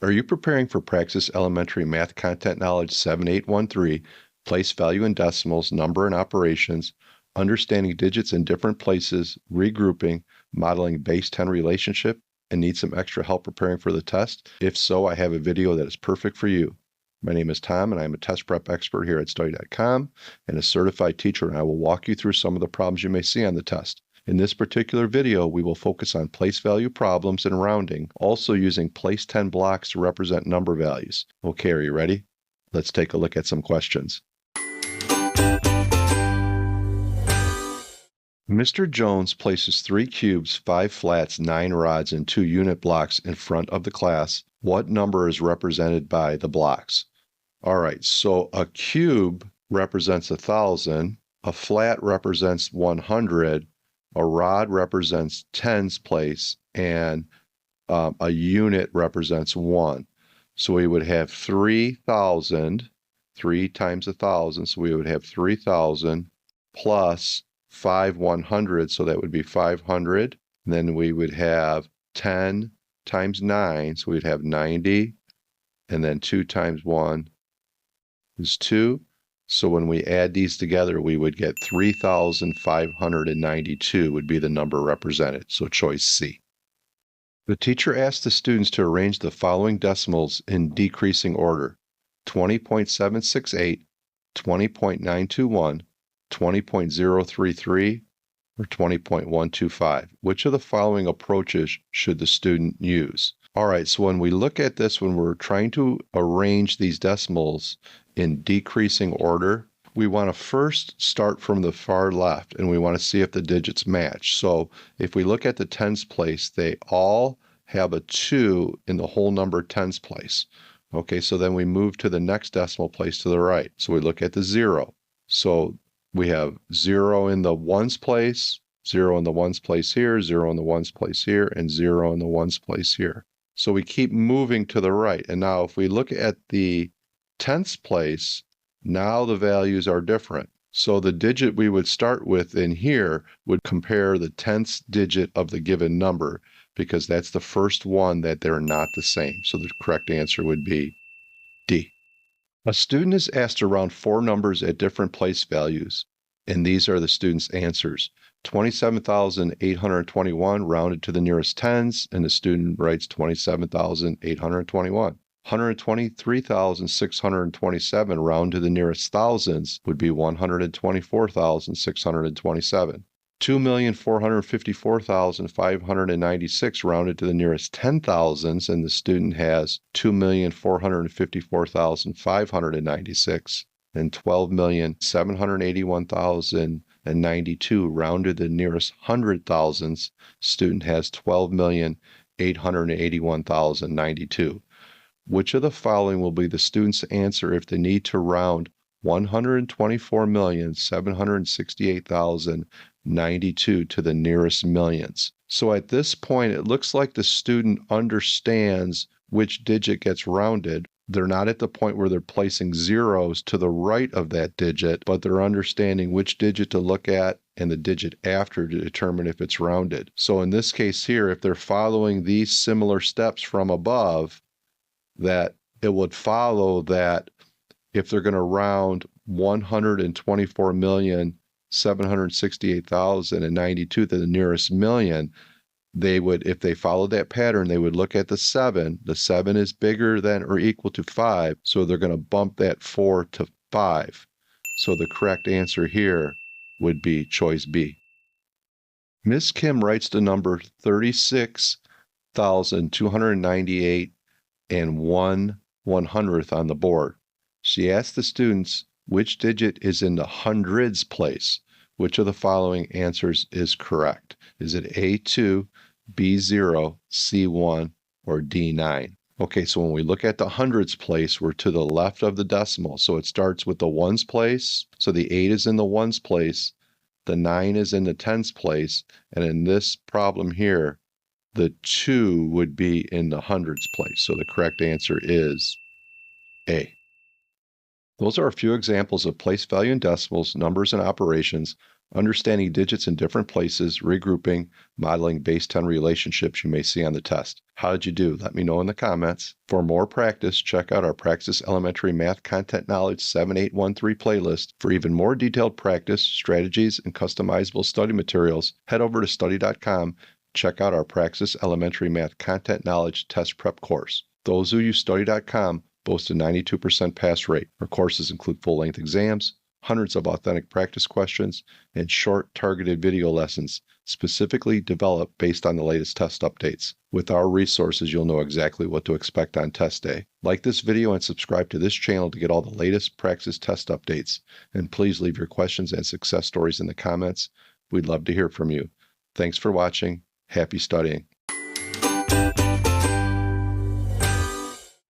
Are you preparing for Praxis Elementary Math Content Knowledge 7813, place value in decimals, number and operations, understanding digits in different places, regrouping, modeling base 10 relationship, and need some extra help preparing for the test? If so, I have a video that is perfect for you. My name is Tom, and I'm a test prep expert here at study.com and a certified teacher, and I will walk you through some of the problems you may see on the test. In this particular video, we will focus on place value problems and rounding, also using place 10 blocks to represent number values. Okay, are you ready? Let's take a look at some questions. Mr. Jones places 3 cubes, 5 flats, 9 rods, and 2 unit blocks in front of the class. What number is represented by the blocks? All right, so a cube represents 1,000, a flat represents 100, a rod represents tens place, and a unit represents 1. So we would have 3,000, 3 times 1,000, so we would have 3,000 plus 5 100, so that would be 500. And then we would have 10 times 9, so we'd have 90. And then 2 times 1 is 2. So when we add these together, we would get 3,592 would be the number represented. So choice C. The teacher asked the students to arrange the following decimals in decreasing order: 20.768, 20.921, 20.033, or 20.125. Which of the following approaches should the student use? All right, so when we look at this, when we're trying to arrange these decimals in decreasing order, we want to first start from the far left, and we want to see if the digits match. So if we look at the tens place, they all have a 2 in the whole number tens place. Okay, so then we move to the next decimal place to the right. So we look at the 0. So we have 0 in the ones place, 0 in the ones place here, 0 in the ones place here, and 0 in the ones place here. So we keep moving to the right. And now if we look at the tenths place, now the values are different. So the digit we would start with in here would compare the tenths digit of the given number, because that's the first one that they're not the same. So the correct answer would be D. A student is asked to round 4 numbers at different place values, and these are the student's answers. 27,821 rounded to the nearest tens, and the student writes 27,821. 123,627 round to the nearest thousands would be 124,627. 2,454,596 rounded to the nearest 10,000s, and the student has 2,454,596. And 12,781,092 rounded to the nearest 100,000s. Student has 12,881,092. Which of the following will be the student's answer if they need to round 124,768,092 to the nearest millions? So at this point, it looks like the student understands which digit gets rounded. They're not at the point where they're placing zeros to the right of that digit, but they're understanding which digit to look at and the digit after to determine if it's rounded. So in this case here, if they're following these similar steps from above, that it would follow that if they're going to round 124,768,092 to the nearest million, they would, if they followed that pattern, they would look at the 7. The 7 is bigger than or equal to 5, so they're going to bump that 4 to 5. So the correct answer here would be choice B. Miss Kim writes the number 36,298 and 1/100th on the board. She asked the students which digit is in the hundreds place. Which of the following answers is correct? Is it A2, B0, C1, or D9? Okay, so when we look at the hundreds place, we're to the left of the decimal. So it starts with the ones place. So the 8 is in the ones place. The 9 is in the tens place. And in this problem here, the 2 would be in the hundreds place. So the correct answer is A. Those are a few examples of place value in decimals, numbers, and operations. understanding digits in different places, regrouping, modeling based on relationships you may see on the test. How did you do? Let me know in the comments. For more practice, check out our Praxis Elementary Math Content Knowledge 7813 playlist. For even more detailed practice, strategies, and customizable study materials, head over to study.com. Check out our Praxis Elementary Math Content Knowledge Test Prep course. Those who use study.com boast a 92% pass rate. Our courses include full-length exams, hundreds of authentic practice questions, and short, targeted video lessons specifically developed based on the latest test updates. With our resources, you'll know exactly what to expect on test day. Like this video and subscribe to this channel to get all the latest Praxis test updates. And please leave your questions and success stories in the comments. We'd love to hear from you. Thanks for watching. Happy studying.